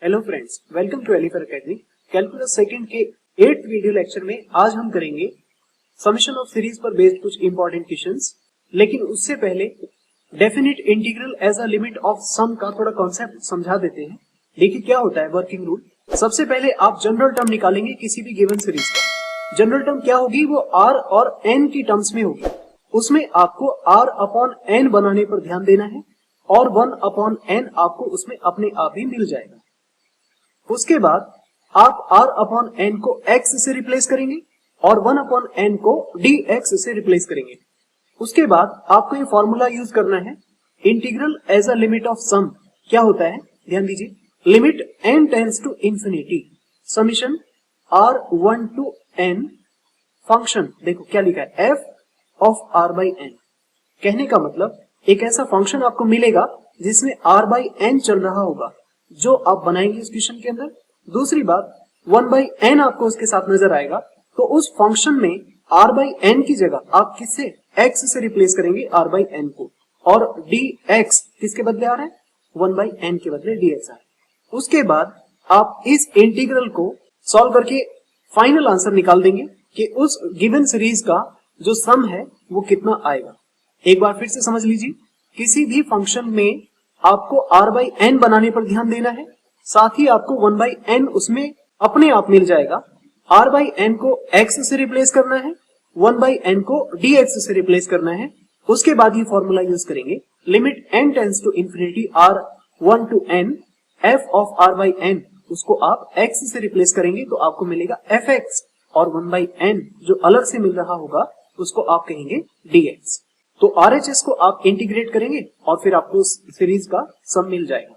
Hello friends, welcome to एलिफर academy. Calculus second के 8th video lecture में आज हम करेंगे समेशन ऑफ सीरीज पर बेस्ड कुछ इंपॉर्टेंट क्वेश्चंस। लेकिन उससे पहले definite integral as a limit of sum का थोड़ा कॉन्सेप्ट समझा देते हैं। देखिए क्या होता है वर्किंग रूल। सबसे पहले आप जनरल टर्म निकालेंगे किसी भी गिवन सीरीज का। जनरल टर्म क्या होगी, वो आर और एन की टर्म्स में होगी। उसमें आपको आर अपॉन एन बनाने पर ध्यान देना है और 1 अपॉन एन आपको उसमें अपने आप ही मिल जाएगा। उसके बाद आप r अपॉन n को x से रिप्लेस करेंगे और 1 अपॉन n को dx से रिप्लेस करेंगे। उसके बाद आपको ये फॉर्मूला यूज करना है, integral as a limit of sum. क्या होता है ध्यान दीजिए, limit n tends to infinity summation r1 to n function. देखो क्या लिखा है, f of r by n। कहने का मतलब एक ऐसा फंक्शन आपको मिलेगा जिसमें r बाई n चल रहा होगा, जो आप बनाएंगे इस क्वेश्चन के अंदर। दूसरी बात 1 बाई एन आपको उसके साथ नजर आएगा, तो उस फंक्शन में r बाई एन की जगह आप किससे x से रिप्लेस करेंगे r बाई एन को, और dx किसके बदले आ रहा है, 1 बाई एन के बदले dx आ रहा है। उसके बाद आप इस इंटीग्रल को सॉल्व करके फाइनल आंसर निकाल देंगे कि उस गिवन सीरीज का जो सम है वो कितना आएगा। एक बार फिर से समझ लीजिए, किसी भी फंक्शन में आपको r बाई एन बनाने पर ध्यान देना है, साथ ही आपको 1 बाई एन उसमें अपने आप मिल जाएगा। r बाई एन को x से रिप्लेस करना है, 1 बाई एन को dx से रिप्लेस करना है। उसके बाद ये फॉर्मूला यूज करेंगे, limit n tends to infinity r1 to n f of r by N, उसको आप x से रिप्लेस करेंगे तो आपको मिलेगा fx, और 1 बाई एन जो अलग से मिल रहा होगा उसको आप कहेंगे dx। तो RHS को आप इंटीग्रेट करेंगे और फिर आपको उस सीरीज का सम मिल जाएगा।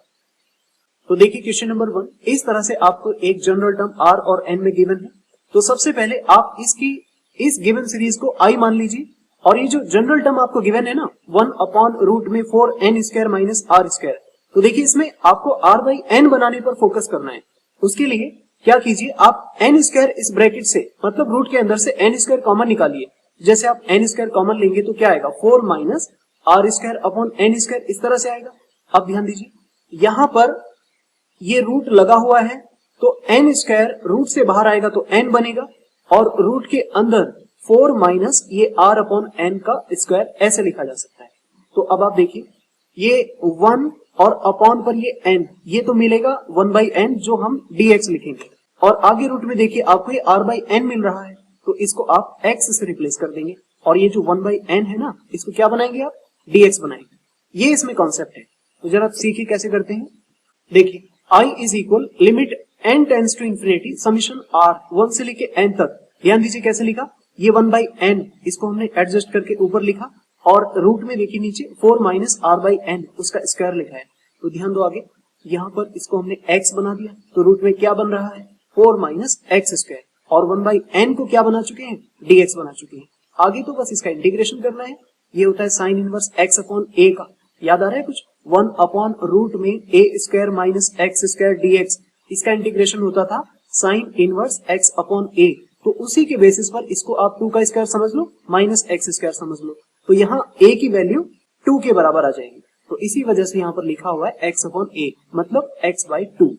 तो देखिए क्वेश्चन नंबर 1, इस तरह से आपको एक जनरल टर्म r और n में गिवन है। तो सबसे पहले आप इस गिवन सीरीज को I मान लीजिए, और ये जो जनरल टर्म आपको गिवन है ना 1 अपॉन रूट में 4n square minus r square, तो देखिए इसमें आपको r बाई n बनाने पर फोकस करना है। उसके लिए क्या कीजिए, आप n स्क्वायर इस ब्रैकेट से मतलब रूट के अंदर से n स्क्वायर कॉमन निकालिए। जैसे आप n स्क्वायर कॉमन लेंगे तो क्या आएगा, 4 minus r square upon n square, इस तरह से आएगा। अब ध्यान दीजिए, यहां पर ये रूट लगा हुआ है तो n स्क्वायर रूट से बाहर आएगा तो n बनेगा, और रूट के अंदर 4 माइनस ये r अपॉन n का स्क्वायर, ऐसे लिखा जा सकता है। तो अब आप देखिए, ये 1 और अपॉन पर ये n, ये तो मिलेगा 1 बाई n जो हम dx लिखेंगे, और आगे रूट में देखिए आपको ये r बाई n मिल रहा है, तो इसको आप x से रिप्लेस कर देंगे, और ये जो 1 बाई n है ना, इसको क्या बनाएंगे आप, dx बनाएंगे। ये इसमें कॉन्सेप्ट है। तो जरा आप सीखिए कैसे करते हैं। देखिए I is equal limit n tends to infinity summation r 1 से लेके n तक। ध्यान दीजिए कैसे लिखा, ये 1 बाई n इसको हमने एडजस्ट करके ऊपर लिखा, और रूट में देखिए नीचे 4 माइनस r बाई n उसका स्क्वायर लिखा है। तो ध्यान दो आगे, यहाँ पर इसको हमने x बना दिया, तो रूट में क्या बन रहा है, 4 माइनस x स्क्वायर, और 1 बाई n को क्या बना चुके हैं, dx बना चुके हैं। आगे तो बस इसका इंटीग्रेशन करना है। ये होता है sine inverse x upon a का, याद आ रहा है कुछ, 1 अपॉन रूट में a square minus x square dx, इसका इंटीग्रेशन होता था sine inverse x upon a। तो उसी के बेसिस पर इसको आप 2 का स्क्वायर समझ लो माइनस x स्क्वायर समझ लो, तो यहाँ a की वैल्यू 2 के बराबर आ जाएगी। तो इसी वजह से यहाँ पर लिखा हुआ है x अपॉन a, मतलब x बाई 2।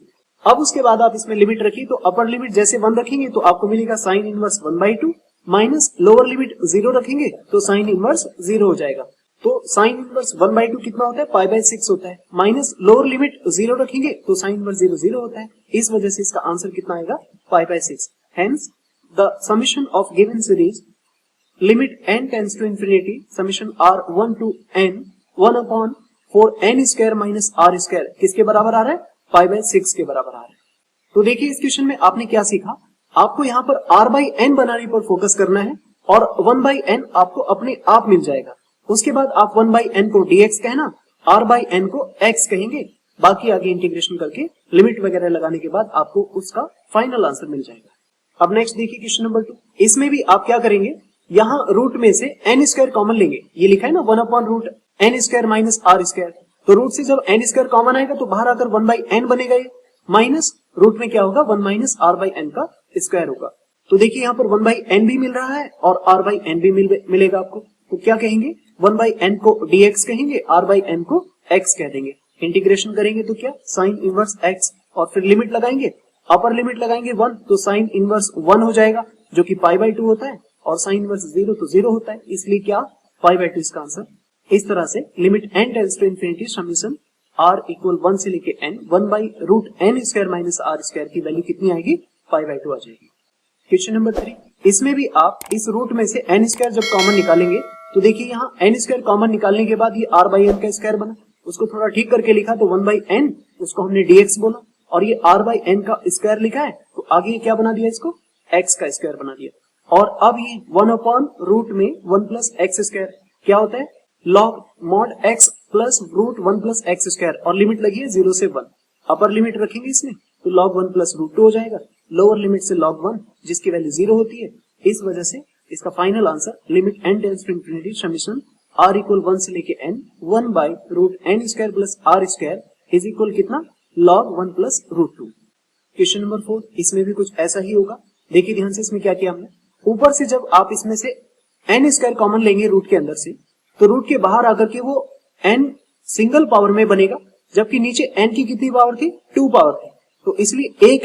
अब उसके बाद आप इसमें लिमिट रखिए, तो अपर लिमिट जैसे 1 रखेंगे तो आपको मिलेगा sine inverse 1 by 2, minus lower limit 0 रखेंगे तो साइन इनवर्स 0 हो जाएगा। तो साइन इनवर्स 1 बाई 2 कितना होता है, पाई बाई 6 होता है, माइनस लोअर लिमिट 0 रखेंगे तो साइन इनवर्स 0 0 होता है। इस वजह से इसका आंसर कितना आएगा, pi by 6। Hence the summation of given series limit n tends to infinity summation r1 to n 1 upon 4n square minus r square किसके बराबर आ रहा है, पाई बाई 6 के बराबर आ रहा है। तो देखिए इस क्वेश्चन में आपने क्या सीखा, आपको यहाँ पर r बाई n बनाने पर फोकस करना है, और 1 बाई n आपको अपने आप मिल जाएगा। उसके बाद आप 1 बाई n को dx कहना, r बाई n को x कहेंगे, बाकी आगे इंटीग्रेशन करके लिमिट वगैरह लगाने के बाद आपको उसका फाइनल आंसर मिल जाएगा। अब नेक्स्ट देखिए क्वेश्चन नंबर 2, इसमें भी आप क्या करेंगे, यहाँ रूट में से n स्क्वायर कॉमन लेंगे। ये लिखा है ना 1 upon root n square minus r square, तो रूट से जब n स्क्वायर कॉमन आएगा तो बाहर आकर 1 बाई n बनेगा, ये माइनस रूट में क्या होगा, 1 माइनस r बाई n का स्क्वायर होगा। तो देखिए यहाँ पर 1 बाई n भी मिल रहा है और r बाई n भी मिलेगा आपको, तो क्या कहेंगे, 1 बाई n को dx कहेंगे, r बाई n को x कह देंगे। इंटीग्रेशन करेंगे तो क्या, साइन इनवर्स x और फिर लिमिट लगाएंगे, अपर लिमिट लगाएंगे 1 तो साइन इनवर्स 1 हो जाएगा जो कि पाई बाय 2 होता है, और साइन इनवर्स 0 तो 0 होता है, इसलिए क्या पाई बाय 2 इसका आंसर। इस तरह से limit n tends to infinity summation r equal 1 से लेके n 1 by root N square minus R square की वैल्यू कितनी आएगी, पाई बाय 2 आ जाएगी। क्वेश्चन नंबर 3, इसमें भी आप इस रूट में से n स्क्वायर जब कॉमन निकालेंगे तो देखिए यहाँ n स्क्वायर कॉमन निकालने के बाद ये r बाई n का स्क्वायर बना, उसको थोड़ा ठीक करके लिखा तो 1 बाई n, उसको हमने dx बोला, और ये r बाई n का स्क्वायर लिखा है तो आगे ये क्या बना दिया, इसको x का स्क्वायर बना दिया। और अब ये 1 अपॉन रूट में 1 प्लस एक्स स्क्वायर क्या होता है, log mod x plus root 1 plus X square, और लिमिट लगी है 0 से 1, अपर लिमिट रखेंगे इसमें तो log 1 प्लस रूट 2 हो जाएगा, लोअर लिमिट से log 1 जिसकी वैल्यू 0 होती है। इस वजह से इसका final answer limit n tends to infinity summation r equal 1 से लेके n 1 by root n square plus r square is equal कितना, log 1 plus root 2। Question number 4, इसमें भी कुछ ऐसा ही होगा। देखिए ध्यान से, इसमें क्या किया हमने, ऊपर से जब आप इसमें से n स्क्वायर कॉमन लेंगे रूट के अंदर से, तो रूट के बाहर आकर के वो n सिंगल पावर में बनेगा, जबकि नीचे n की कितनी पावर थी, 2 पावर थी, तो इसलिए एक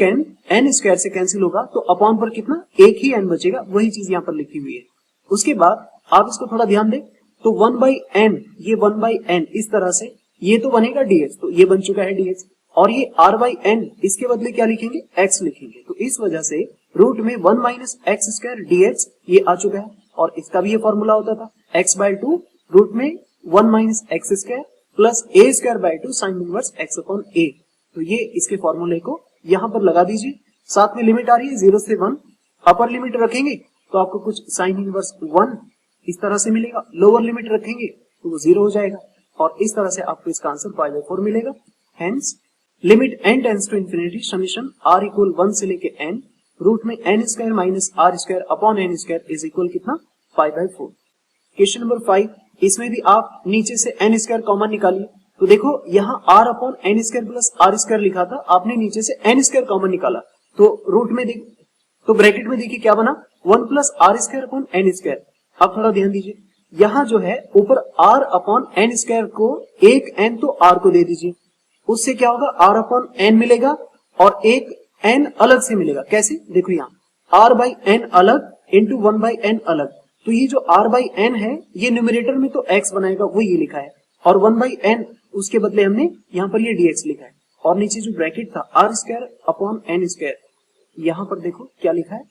n स्क्वायर से कैंसिल होगा तो अपॉन पर कितना, एक ही n बचेगा, वही चीज यहाँ पर लिखी हुई है। उसके बाद आप इसको थोड़ा ध्यान दें तो 1 बाई n, ये 1 बाई n इस तरह से ये तो बनेगा dx, तो ये बन चुका है dx, और ये r बाई n इसके बदले क्या लिखेंगे, x लिखेंगे, तो इस वजह से रूट में 1 माइनस एक्स स्क्वायर dx ये आ चुका है, और इसका भी ये फॉर्मूला होता था x बाय 2 रूट में 1 minus x square plus A square by 2 sine inverse x upon a, तो ये इसके फॉर्मूले को यहाँ पर लगा दीजिए। साथ में लिमिट आ रही है 0 से 1, अपर लिमिट रखेंगे तो आपको कुछ साइन इनवर्स 1 इस तरह से मिलेगा, लोअर लिमिट रखेंगे तो वो 0 हो जाएगा, और इस तरह से आपको इसका आंसर पाई बाय 4 मिलेगा। Hence limit n tends to infinity summation r equal 1 से लेके n रूट में n square minus r square upon n square is equal कितना, पाई बाय 4। क्वेश्चन नंबर 5, इसमें भी आप नीचे से n स्क्वायर कॉमन निकालिए, तो देखो यहाँ r upon n square plus r square लिखा था, आपने नीचे से n स्क्वायर कॉमन निकाला तो रूट में देख, तो ब्रैकेट में देखिए क्या बना, 1 plus r square upon n square. अब थोड़ा ध्यान दीजिए, यहाँ जो है ऊपर r अपॉन n स्क्वायर को एक n तो r को दे दीजिए, उससे क्या होगा, r अपॉन n मिलेगा और एक n अलग से मिलेगा। कैसे, देखो यहाँ r बाई n अलग इंटू 1 बाई n अलग, तो ये जो r बाई n है ये न्यूमरेटर में तो x बनाएगा, वो ये लिखा है, और 1 बाई n उसके बदले हमने यहाँ पर ये dx लिखा है, और नीचे जो ब्रैकेट था r square upon n square, यहाँ पर देखो क्या लिखा है,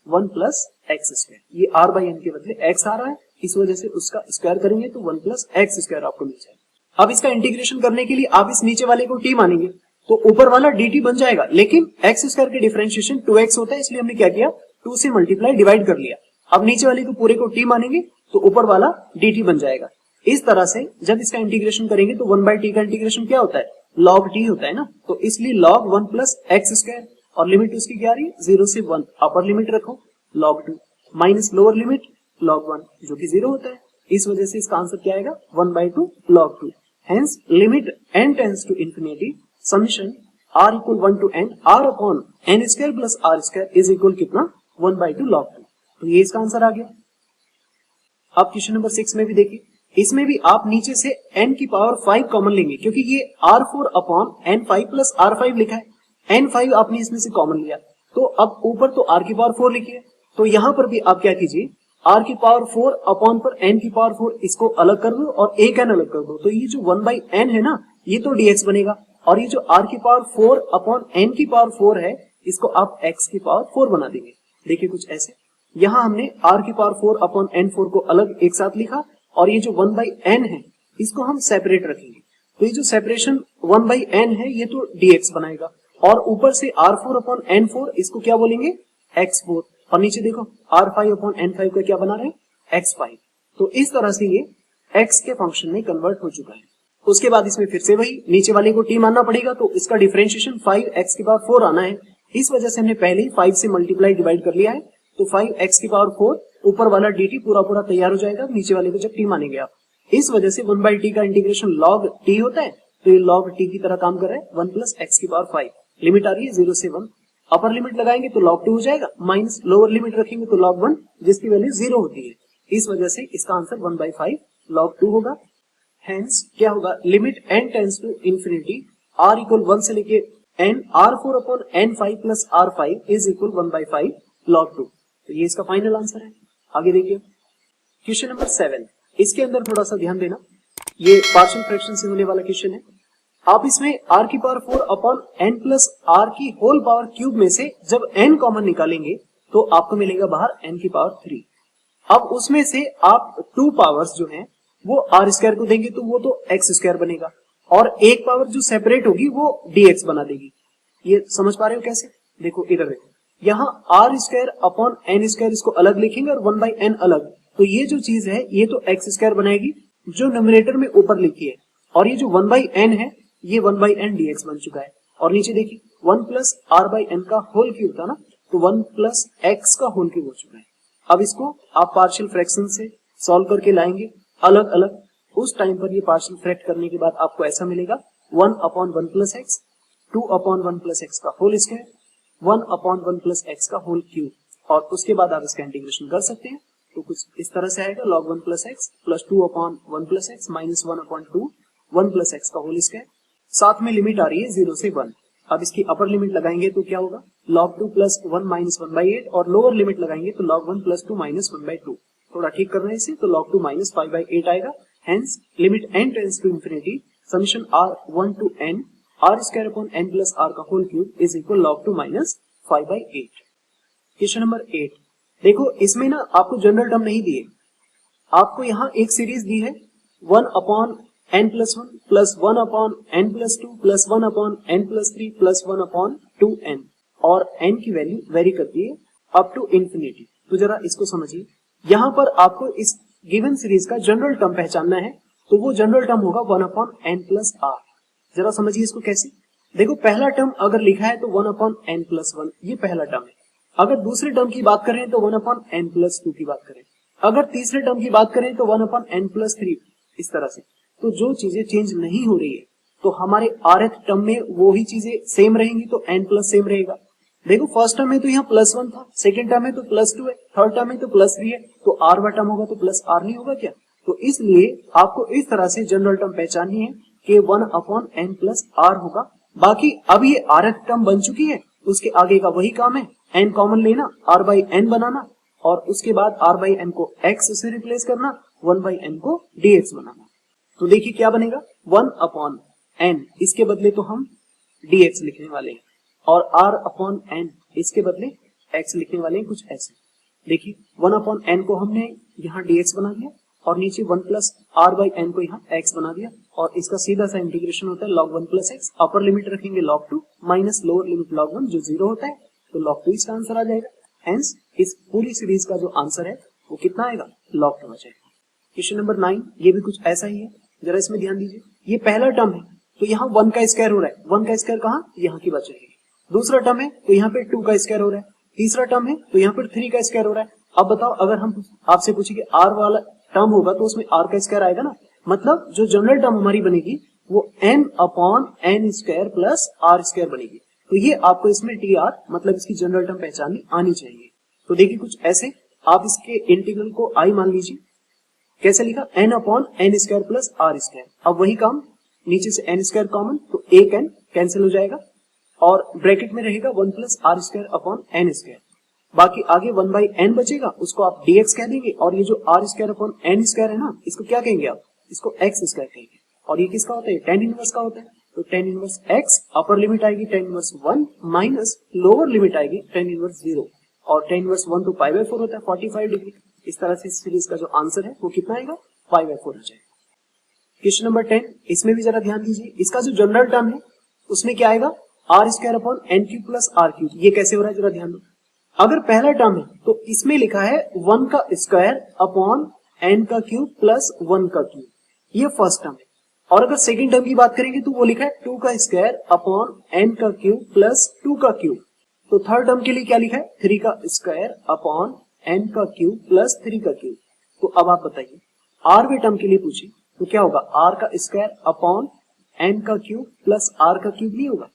1 प्लस एक्स स्क्वायर, ये r बाई n के बदले x आ रहा है, इस वजह से उसका स्क्वायर करेंगे तो 1 प्लस एक्स स्क्वायर आपको मिल जाएगा। अब इसका इंटीग्रेशन करने के लिए आप इस नीचे वाले को t मानेंगे तो ऊपर वाला dt बन जाएगा, लेकिन एक्स स्क्वायर के डिफरेंशिएशन 2x होता है, इसलिए हमने क्या किया, 2 से मल्टीप्लाई डिवाइड कर लिया। अब नीचे वाले को पूरे को t मानेंगे तो ऊपर वाला dt बन जाएगा। इस तरह से जब इसका इंटीग्रेशन करेंगे तो 1 बाई टी का इंटीग्रेशन क्या होता है, log t होता है ना, तो इसलिए log 1 प्लस एक्स स्क्वायर, और लिमिट उसकी क्या आ रही है, 0 से 1, अपर लिमिट रखो log 2 minus lower limit log 1 जो कि 0 होता है, इस वजह से इसका आंसर क्या आएगा, 1 by 2 log 2। Hence limit n tends to infinity summation r equal 1 to n r upon n square plus r square is equal कितना, 1 बाई 2 log 2, तो ये इसका आंसर आ गया। अब क्वेश्चन नंबर 6 में भी देखिए, इसमें भी आप नीचे से n की पावर 5 कॉमन लेंगे, क्योंकि ये r4 upon n5 plus r5 लिखा है, n5 आपने इसमें से कॉमन लिया, तो अब ऊपर तो r की पावर 4 लिखिए, तो यहां पर भी आप क्या कीजिए, r की पावर 4 अपॉन पर n की पावर 4 इसको अलग कर दो और एक n अलग कर दो, तो ये जो 1 बाई n है ना, ये तो dx बनेगा, और ये जो r की पावर 4 अपॉन n की पावर 4 है, इसको आप x की पावर 4 बना देंगे। देखिए कुछ ऐसे, यहाँ हमने r की पावर 4 अपॉन n4 को अलग एक साथ लिखा, और ये जो 1 बाई n है इसको हम सेपरेट रखेंगे, तो ये जो सेपरेशन 1 बाई n है ये तो dx बनाएगा, और ऊपर से r4 अपॉन n4 इसको क्या बोलेंगे, x4, और नीचे देखो r5 अपॉन n5 का क्या बना रहे हैं, x5, तो इस तरह से ये x के फंक्शन में कन्वर्ट हो चुका है। उसके बाद इसमें फिर से वही नीचे वाले को t मानना पड़ेगा, तो इसका डिफरेंशिएशन 5x की पावर 4 आना है, इस वजह से हमने पहले ही 5 से मल्टीप्लाई डिवाइड कर लिया है, तो 5x की पावर 4 ऊपर वाला dt पूरा पूरा तैयार हो जाएगा, नीचे वाले को जब t मानेंगे आप, इस वजह से 1 बाई t का इंटीग्रेशन log t होता है, तो ये log t की तरह काम कर रहा है, 1 प्लस एक्स की पावर 5, लिमिट आ रही है 0 से 1, अपर लिमिट लगाएंगे तो log 2 हो जाएगा, माइनस लोअर लिमिट रखेंगे तो log 1 जिसकी वैल्यू 0 होती है, इस वजह से इसका आंसर 1 बाई 5 log 2 होगा। हेंस क्या होगा, limit n tends to infinity r equal 1 से लेके N r4 upon n5 plus r5 is equal 1/5 log 2। तो ये इसका फाइनल आंसर है। आगे देखिए क्वेश्चन नंबर 7, इसके अंदर थोड़ा सा ध्यान देना, ये पार्शियल फ्रैक्शन से होने वाला क्वेश्चन है। आप इसमें r की power 4 upon n plus r की होल पावर क्यूब में से जब n कॉमन निकालेंगे तो आपको मिलेगा बाहर n की पावर 3। अब उसमें से आप 2 पावर्स जो हैं वो r स्क्वायर को देंगे तो वो तो x स्क्वायर बनेगा, और एक पावर जो सेपरेट होगी वो dx बना देगी। ये समझ पा रहे हो कैसे? देखो इधर देखो, यहाँ r square upon n square इसको अलग लिखेंगे और 1/n अलग, तो ये जो चीज है ये तो x स्क्वायर बनाएगी जो न्यूमरेटर में ऊपर लिखी है, और ये जो 1/n है ये 1/n dx बन चुका है। और नीचे देखिए 1 प्लस r/n का होल क्यूब था ना, तो 1 प्लस x का होल क्यूब हो चुका है। अब इसको आप पार्शियल फ्रैक्शन से सॉल्व करके लाएंगे अलग अलग, उस टाइम पर ये पार्शियल फ्रैक्ट करने के बाद आपको ऐसा मिलेगा 1 upon 1 plus x, 2 upon 1 plus x का whole square, 1 upon 1 plus x का होल क्यूब, और उसके बाद आप इसका इंटीग्रेशन कर सकते हैं। तो कुछ इस तरह से आएगा log 1 plus x plus 2 upon 1 plus x minus 1 upon 2 1 plus x का होल स्क्वायर, साथ में लिमिट आ रही है 0 से 1। अब इसकी अपर लिमिट लगाएंगे तो क्या होगा log 2 प्लस 1 माइनस 1/8, और लोअर लिमिट लगाएंगे तो log 1 प्लस 2 माइनस 1/2। थोड़ा ठीक करना है इसे, तो log 2 माइनस 5/8 आएगा। Hence limit n tends to infinity summation r1 to n r square upon n plus r का whole cube is equal log 2 minus 5/8। Question number 8, देखो इसमें ना आपको जनरल टर्म नहीं दिए, आपको यहाँ एक सीरीज दी है 1 upon n plus 1 plus 1 upon n plus 2 plus 1 upon n plus 3 plus 1 upon 2n, और n की वैल्यू वेरी करती है अप टू इंफिनिटी। तो जरा इसको समझिए, यहाँ पर आपको इस गिवन सीरीज का जनरल टर्म पहचानना है, तो वो जनरल टर्म होगा 1 अपॉन n प्लस r। जरा समझिए इसको कैसे। देखो पहला टर्म अगर लिखा है तो 1 अपॉन n प्लस 1, ये पहला टर्म है। अगर दूसरे टर्म की बात करें तो 1 अपॉन n प्लस 2 की बात करें, अगर तीसरे टर्म की बात करें तो 1 अपॉन n प्लस 3, इस तरह से। तो जो चीजें चेंज नहीं हो रही है तो हमारे rth टर्म में वो ही चीजें सेम रहेंगी, तो n प्लस सेम रहेगा। देखो फर्स्ट टर्म में तो यहाँ प्लस 1 था, सेकंड टर्म में तो प्लस 2 है, थर्ड टर्म में तो प्लस 3 है, तो r टर्म होगा तो प्लस r नहीं होगा क्या? तो इसलिए आपको इस तरह से जनरल टर्म पहचाननी है कि 1 अपॉन n प्लस r होगा। बाकी अब ये rth टर्म बन चुकी है, उसके आगे का वही काम है, n कॉमन लेना, r/n बनाना, और उसके बाद r/n को x से रिप्लेस करना, 1/n को dx बनाना। तो देखिए क्या बनेगा 1 अपॉन n, इसके बदले तो हम dx लिखने वाले हैं, और r अपॉन n इसके बदले x लिखने वाले हैं, कुछ ऐसे। देखिए 1 अपॉन n को हमने यहाँ dx बना दिया, और नीचे 1 प्लस r/n को यहाँ x बना दिया, और इसका सीधा सा इंटीग्रेशन होता है log 1 plus x, upper limit रखेंगे log 2 minus lower limit log 1 जो 0 होता है, तो log 2 इसका आंसर आ जाएगा। हेंस इस पूरी सीरीज का जो आंसर है वो कितना आएगा, log 2 आ जाएगा। क्वेश्चन नंबर 9, ये भी कुछ ऐसा ही है, जरा इसमें ध्यान दीजिए। ये पहला टर्म है तो यहाँ 1 का स्क्वायर हो रहा है, 1 का स्क्वायर कहाँ, यहाँ की बात चलेगी। दूसरा टर्म है तो यहाँ पे 2 का स्क्वायर हो रहा है, तीसरा टर्म है तो यहाँ पर 3 का स्क्वायर हो रहा है। अब बताओ अगर हम आपसे पूछे कि r वाला टर्म होगा तो उसमें r का स्क्वायर आएगा ना, मतलब जो जनरल टर्म हमारी बनेगी वो n upon n square plus r square बनेगी। तो ये आपको इसमें tr मतलब इसकी जनरल टर्म पहचाननी आनी चाहिए। तो देखिए कुछ ऐसे, आप इसके इंटीग्रल को i मान लीजिए, कैसे लिखा, n upon n square plus r square. अब वही काम, नीचे से n स्क्वायर कॉमन, तो एक n कैंसिल हो जाएगा, और ब्रैकेट में रहेगा 1 plus r square upon n square. बाकी आगे 1/n बचेगा, उसको आप dx कह देंगे, और ये जो r square upon n square है ना, इसको क्या कहेंगे आप, इसको x स्क्वायर कहेंगे। और ये किसका होता है, tan इनवर्स का होता है, तो tan inverse x, upper limit आएगी tan inverse 1 minus lower limit आएगी tan इनवर्स 0, और tan इनवर्स 1 तो π/4 होता है 45 डिग्री। इस तरह से इस सीरीज का जो आंसर है वो कितना आएगा, π/4 आ जाएगा। क्वेश्चन नंबर 10, इसमें भी जरा ध्यान दीजिए, इसका जो जनरल टर्म है उसमें क्या आएगा, r square upon n cube plus r cube. ये कैसे हो रहा है जरा ध्यान दो। अगर पहला टर्म है तो इसमें लिखा है 1 का स्क्वायर अपॉन n का क्यूब प्लस 1 का क्यूब, ये फर्स्ट टर्म है। और अगर सेकंड टर्म की बात करेंगे तो वो लिखा है 2 का स्क्वायर अपॉन n का क्यूब प्लस 2 का क्यूब। तो थर्ड टर्म के लिए क्या लिखा है, 3 का स्क्वायर अपॉन n का क्यूब प्लस 3 का क्यूब। तो अब आप बताइए, rवे टर्म के लिए पूछे तो क्या होगा, r का स्क्वायर अपॉन n का क्यूब प्लस r का क्यूब नहीं होगा।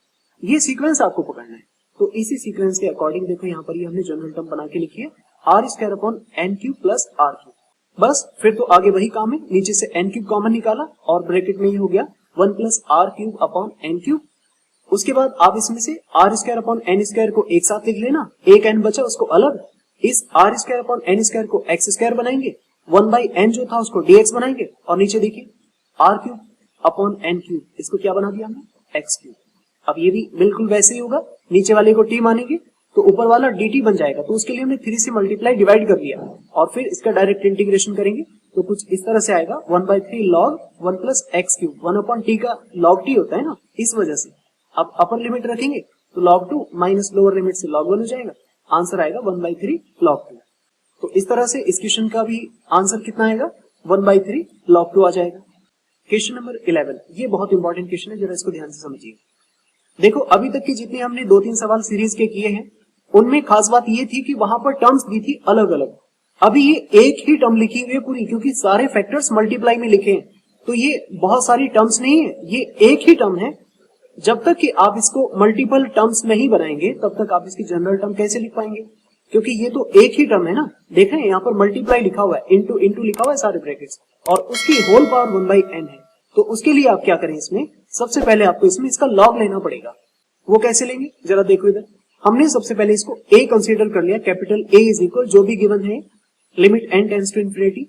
ये सीक्वेंस आपको पकड़ना है। तो इसी सीक्वेंस के अकॉर्डिंग देखो यहाँ पर ये हमने जनरल टर्म बना के लिखी है, r square upon n cube plus r cube. बस फिर तो आगे वही काम है, नीचे से n क्यूब कॉमन निकाला और ब्रैकेट में ये हो गया 1 plus r cube upon n cube, उसके बाद आप इसमें से R square upon N square को एक साथ लिख लेना, एक एन बचा उसको अलग, इस R square upon N square को एक्स स्क्वायर बनाएंगे, 1/n जो था उसको dx बनाएंगे, और नीचे देखिए R cube upon N cube, इसको क्या बना दिया हमने, एक्स क्यूब। अब ये भी बिल्कुल वैसे ही होगा, नीचे वाले को t मानेंगे तो ऊपर वाला dt बन जाएगा, तो उसके लिए हमने 3 से मल्टीप्लाई डिवाइड कर लिया और फिर इसका डायरेक्ट इंटीग्रेशन करेंगे तो कुछ इस तरह से आएगा 1/3 log 1 plus x cube, 1/t का log t होता है ना, इस वजह से। अब अपर लिमिट रखेंगे तो log 2 माइनस लोअर लिमिट से log 1 हो जाएगा, आंसर आएगा 1/3 log 2। तो इस तरह से इस क्वेश्चन का भी आंसर कितना आएगा, 1/3 log 2 आ जाएगा। क्वेश्चन नंबर 11, ये बहुत इंपॉर्टेंट क्वेश्चन है, जरा इसको ध्यान से समझिए। देखो अभी तक के जितने हमने 2-3 सवाल सीरीज के किए हैं उनमें खास बात ये थी कि वहां पर टर्म्स दी थी अलग अलग। अभी ये एक ही टर्म लिखी हुई है पूरी, क्योंकि सारे फैक्टर्स मल्टीप्लाई में लिखे हैं, तो ये बहुत सारी टर्म्स नहीं है, ये एक ही टर्म है। जब तक कि आप इसको मल्टीपल टर्म्स नहीं बनाएंगे तब तक आप इसकी जनरल टर्म कैसे लिख पाएंगे, क्योंकि ये तो एक ही टर्म है ना। देखें यहाँ पर मल्टीप्लाई लिखा हुआ है, इंटू इंटू लिखा हुआ है सारे ब्रैकेट्स, और उसकी होल पावर 1/n है। तो उसके लिए आप क्या करें, इसमें सबसे पहले आपको इसमें इसका लॉग लेना पड़ेगा। वो कैसे लेंगे, जरा देखो इधर। हमने सबसे पहले इसको a कंसीडर कर लिया, कैपिटल A इज इक्वल जो भी गिवन है limit n tends to infinity,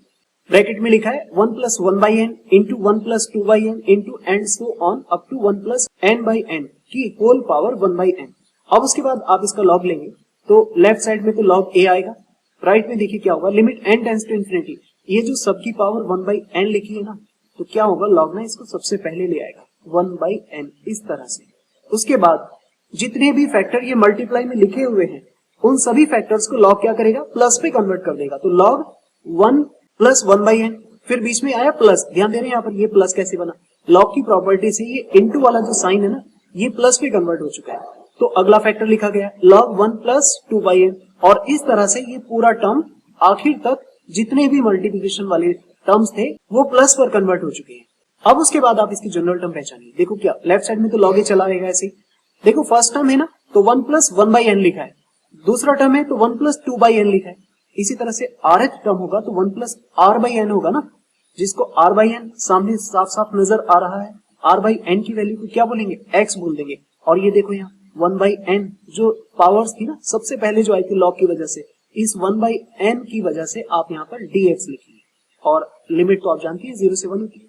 bracket में लिखा है 1 plus 1/n into 1 plus 2/n into and so on up to 1 plus n/n की होल पावर 1/n। अब उसके बाद आप इसका लॉग लेंगे तो लेफ्ट साइड में तो log a आएगा, राइट में देखिए क्या होगा, limit n tends to infinity, ये जो सबकी पावर 1/n लिखी है ना, तो क्या होगा, लॉग ना इसको सबसे पहले ले आएगा 1/n इस तरह से। उसके बाद जितने भी फैक्टर ये मल्टीप्लाई में लिखे हुए हैं उन सभी फैक्टर्स को लॉग क्या करेगा, प्लस पे कन्वर्ट कर देगा। तो लॉग 1 प्लस 1/n, फिर बीच में आया प्लस, ध्यान दे रहे हैं यहाँ पर ये प्लस कैसे बना, लॉग की प्रॉपर्टी से ये इनटू वाला जो साइन है ना ये प्लस पे कन्वर्ट हो चुका है। तो अगला फैक्टर लिखा गया log 1 प्लस 2/n, और इस तरह से ये पूरा टर्म आखिर तक जितने भी मल्टीप्लिकेशन वाले टर्म्स थे वो प्लस पर कन्वर्ट हो चुके हैं। अब उसके बाद आप इसकी जनरल टर्म पहचानिए। देखो क्या लेफ्ट साइड में तो log a चला आएगा ऐसे ही। देखो फर्स्ट टर्म है ना तो 1 प्लस 1/n लिखा है, दूसरा टर्म है तो 1 प्लस 2/n लिखा है, इसी तरह से rth टर्म होगा तो 1 प्लस r/n होगा ना, जिसको r/n सामने साफ साफ नजर आ रहा है, r/n की वैल्यू को क्या बोलेंगे, x बोल देंगे। और ये देखो यहाँ 1/n जो पावर्स थी ना सबसे पहले जो आई थी log की वजह से, इस 1/n की वजह से आप यहाँ पर dx लिखिए, और लिमिट तो आप जानती है 0 से 1 होती है।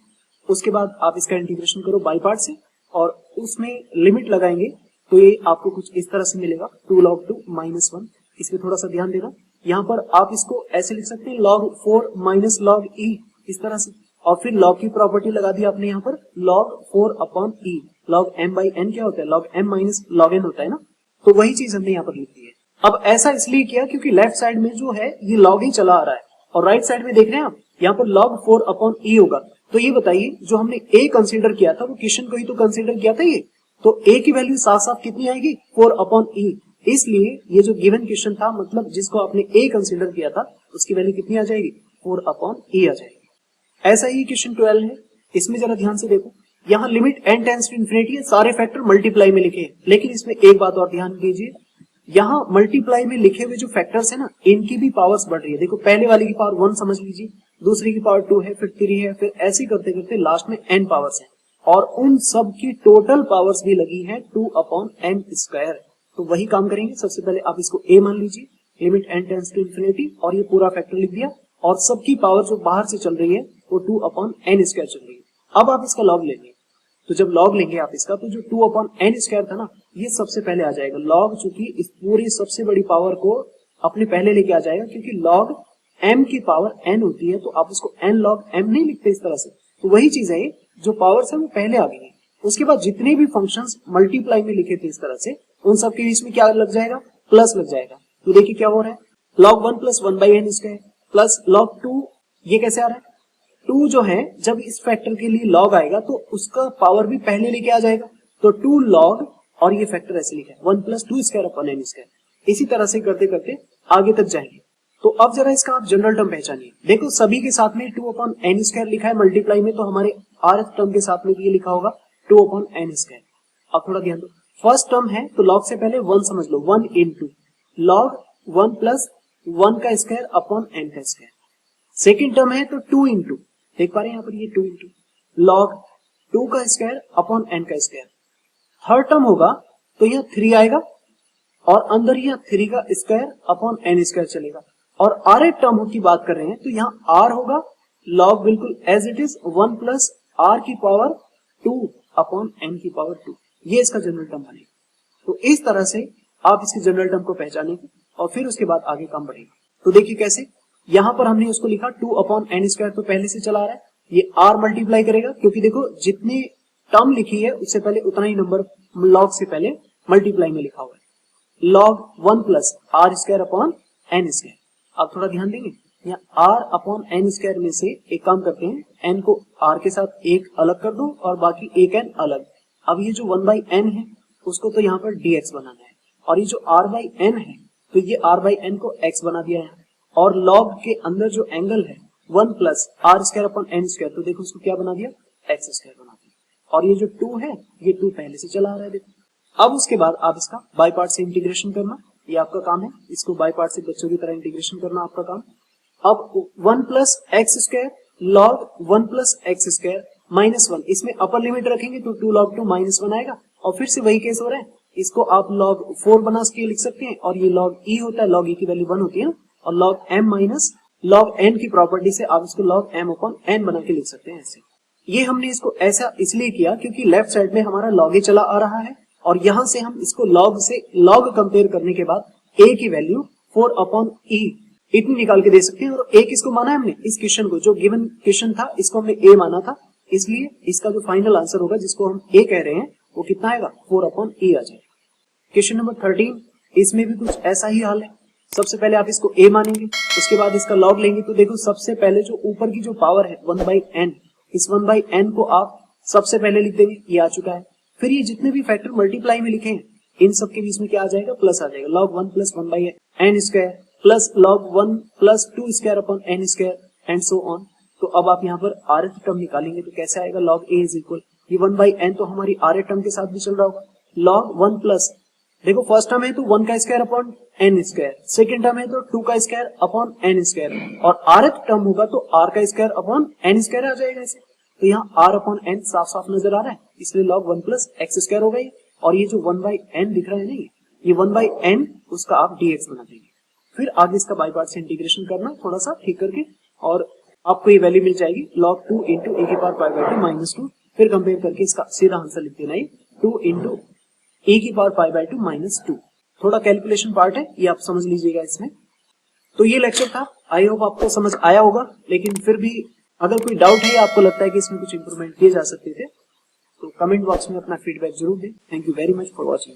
उसके बाद आप इसका इंटीग्रेशन करो बाई पार्ट से और उसमें लिमिट लगाएंगे तो ये आपको कुछ इस तरह से मिलेगा 2 log 2 माइनस 1। इसमें थोड़ा सा ध्यान देना, यहाँ पर आप इसको ऐसे लिख सकते हैं log 4 माइनस log e इस तरह से, और फिर log की प्रॉपर्टी लगा दी आपने यहाँ पर log 4 upon e, log m/n क्या होता है, log m minus log n होता है ना, तो वही चीज हमने यहाँ पर लिख दी है। अब ऐसा इसलिए किया क्योंकि लेफ्ट साइड में जो है ये log ही चला आ रहा है और राइट साइड में देख रहे हैं आप यहाँ पर log 4 अपॉन e होगा। तो ये बताइए जो हमने a कंसीडर किया था वो क्वेश्चन को ही तो कंसीडर किया था ये, तो a की वैल्यू साफ साफ कितनी आएगी 4 अपॉन e, इसलिए ये जो गिवन क्वेश्चन था मतलब जिसको आपने a कंसीडर किया था उसकी वैल्यू कितनी आ जाएगी 4 अपॉन e आ जाएगी। ऐसा ही क्वेश्चन 12 है, इसमें जरा ध्यान से देखो, यहाँ limit n tends to infinity है, सारे फैक्टर मल्टीप्लाई में लिखे हैं, लेकिन इसमें एक बात और ध्यान दीजिए, यहाँ मल्टीप्लाई में लिखे हुए जो फैक्टर्स है ना इनकी भी पावर्स बढ़ रही है। देखो पहले वाले की पावर 1 समझ लीजिए, दूसरी की पावर 2 है, फिर 3 है, फिर ऐसे करते करते लास्ट में n पावर्स है, और उन सब की टोटल पावर्स भी लगी है 2 अपॉन n स्क्वायर। तो वही काम करेंगे, सबसे पहले आप इसको a मान लीजिए, limit n tends to infinity, और ये पूरा फैक्टर लिख दिया, और सबकी पावर जो बाहर से चल रही है वो 2 अपॉन n स्क्वायर चल रही है। अब आप इसका लॉग लेंगे, तो जब लॉग लेंगे आप इसका तो जो 2 अपॉन n स्क्वायर था ना ये सबसे पहले आ जाएगा। लॉग चूंकि इस पूरी सबसे बड़ी पावर को अपने पहले लेके आ जाएगा, क्योंकि लॉग m की पावर n होती है तो आप उसको n log m नहीं लिखते इस तरह से, तो वही चीज है जो पावर्स है वो पहले आ गई है। उसके बाद जितने भी फंक्शंस मल्टीप्लाई में लिखे थे इस तरह से उन सब के बीच में क्या लग जाएगा, प्लस लग जाएगा। तो देखिए क्या हो रहा है, log 1 plus 1/n square plus log 2, ये कैसे आ रहा है, 2 जो है जब इस फैक्टर के लिए log आएगा तो उसका पावर भी पहले लेके आ जाएगा, तो 2 log, और ये फैक्टर ऐसे लिखा है 1 plus 2 square upon n square. इसी तरह से करते करते आगे तक जाएंगे। तो अब जरा इसका आप जनरल टर्म पहचानिए। देखो सभी के साथ में 2 अपॉन n स्क्वायर लिखा है मल्टीप्लाई में, तो हमारे rth टर्म के साथ में ये लिखा होगा 2 अपॉन n स्क्वायर। अब थोड़ा ध्यान दो, फर्स्ट टर्म है तो log से पहले 1 समझ लो, 1 इंटू log 1 प्लस 1 का स्क्वायर अपॉन n का स्क्वायर। सेकेंड टर्म है तो 2 इंटू, देख पा रहे हैं यहाँ पर ये 2 इंटू log 2 का स्क्वायर अपॉन n का स्क्वायर। थर्ड टर्म होगा तो यहाँ 3 आएगा और अंदर यहाँ 3 का स्क्वायर अपॉन n स्क्वायर चलेगा। और rth टर्म की बात कर रहे हैं तो यहाँ r होगा log बिल्कुल as it is 1 plus r की पावर 2 अपॉन n की पावर 2, ये इसका जनरल टर्म बनेगा। तो इस तरह से आप इसके जनरल टर्म को पहचानेंगे और फिर उसके बाद आगे काम बढ़ेगा। तो देखिए कैसे, यहां पर हमने उसको लिखा 2 अपॉन n स्क्वायर तो पहले से चला आ रहा है, ये r मल्टीप्लाई करेगा क्योंकि देखो जितनी टर्म लिखी है उससे पहले उतना ही नंबर लॉग से पहले मल्टीप्लाई में लिखा हुआ है। Log 1 plus r square upon n square. आप थोड़ा ध्यान देंगे, यहाँ r अपॉन n स्क्वायर में से एक काम करते हैं, n को r के साथ एक अलग कर दो और बाकी एक n अलग। अब ये जो 1 बाई n है उसको तो यहाँ पर dx बनाना है और ये जो r बाई n है तो ये r बाई n को x बना दिया है। और log के अंदर जो एंगल है 1 plus r square upon n square, तो देखो उसको क्या बना दिया, x स्क्वायर बना दिया। और ये जो 2 है ये 2 पहले से चला आ रहा है देखो। अब उसके बाद आप इसका बाय पार्ट से इंटीग्रेशन करना, ये आपका काम है, इसको बाय पार्ट से बच्चों की तरह इंटीग्रेशन करना आपका काम। अब 1 plus X square log 1 plus X square minus 1, इसमें अपर लिमिट रखेंगे तो 2 log 2 माइनस 1 आएगा। और फिर से वही केस हो रहा है, इसको आप log 4 बना के लिख सकते हैं और ये log e होता है, log e की वैल्यू 1 होती है ना, और log m minus log n की प्रॉपर्टी से आप इसको log m अपॉन n बना के लिख सकते हैं ऐसे। ये हमने इसको ऐसा इसलिए किया क्योंकि लेफ्ट साइड में हमारा log a चला आ रहा है और यहां से हम इसको log से log कंपेयर करने के बाद a की वैल्यू 4 अपॉन e इतनी निकाल के दे सकते हैं। और a किसको माना है हमने, इस क्वेश्चन को, जो गिवन क्वेश्चन था इसको हमने a माना था, इसलिए इसका जो फाइनल आंसर होगा जिसको हम a कह रहे हैं वो कितना आएगा, 4 अपॉन e आ जाएगा। क्वेश्चन नंबर 13, इसमें भी कुछ ऐसा ही हाल है। सबसे पहले आप इसको a मानेंगे, उसके बाद इसका log लेंगे तो देखो सबसे पहले जो ऊपर की जो पावर है 1 बाई n, इस 1 बाई n को आप सबसे पहले लिख देंगे, ये आ चुका है। फिर ये जितने भी फैक्टर मल्टीप्लाई में लिखे हैं इन सब के बीच में क्या आ जाएगा, प्लस आ जाएगा, log 1 plus 1 by n square plus log 1 plus 2 square upon n square and so on. तो अब आप यहाँ पर rth टर्म निकालेंगे तो कैसे आएगा, log a इज इक्वल, ये 1 बाई n तो हमारी rth टर्म के साथ भी चल रहा होगा, log 1 प्लस, देखो फर्स्ट टर्म है तो 1 का square upon n square, second term है तो 2 का स्क्वायर अपॉन n स्क्वायर, और rth टर्म होगा तो r का स्क्वायर अपॉन n स्क्वायर आ जाएगा ऐसे। तो यहाँ r अपॉन n साफ साफ नजर आ रहा है, इसलिए log 1 प्लस x स्क्वायर हो गई। और ये जो 1 बाई n दिख रहा है ना, ये 1 बाई n उसका आप dx बना देंगे। फिर आगे इसका बाय पार्ट से इंटीग्रेशन करना थोड़ा सा ठीक करके, और आपको ये वैल्यू मिल जाएगी log 2 इंटू ए की पावर पाई बाई 2 माइनस 2। फिर कंपेयर करके इसका सीधा आंसर लिख देना है 2 इंटू ए की पावर पाई बाई 2 माइनस 2। थोड़ा कैलकुलेशन पार्ट है, ये आप समझ लीजिएगा इसमें। तो ये लेक्चर था, आई होप आपको समझ आया होगा, लेकिन फिर भी अगर कोई डाउट है, आपको लगता है कि इसमें कुछ इंप्रूवमेंट किए जा सकते थे, तो कमेंट बॉक्स में अपना फीडबैक जरूर दें। Thank you very much for watching.